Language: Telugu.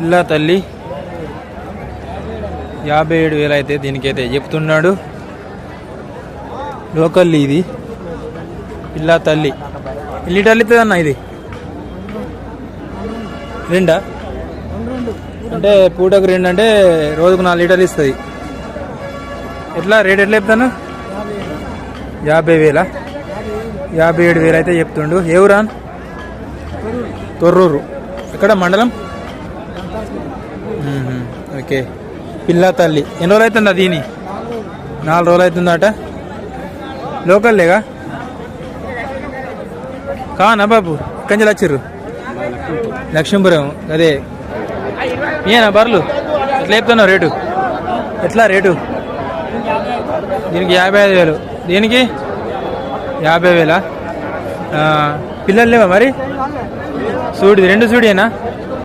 పిల్ల తల్లి 57,000 అయితే దీనికైతే చెప్తున్నాడు. లోకల్ ఇది పిల్ల తల్లి. ఎన్ని లీటర్లు ఇస్తుంది అన్న ఇది? 2 అంటే పూటకు 2 అంటే రోజుకు 4 లీటర్లు ఇస్తుంది. ఎట్లా రేట్ ఎట్లా చెప్తాను? 50,000 57,000 అయితే చెప్తుండు. ఏ ఊరా? తొర్రూరు. ఎక్కడ మండలం? ఓకే. పిల్ల తల్లి ఎన్ని రోజులు అవుతుందా దీని? 4 రోజులు అవుతుందట. లోకల్లేగా కానా బాబు? ఎక్కడి నుంచి వచ్చిర్రు? లక్ష్మీపురం. అదే ఏనా బర్లు ఎట్లా చెప్తున్నావు రేటు? ఎట్లా రేటు? దీనికి 55,000. దీనికి 50,000. పిల్లలు లేవా మరి? సూడిది 2 సూడేనా?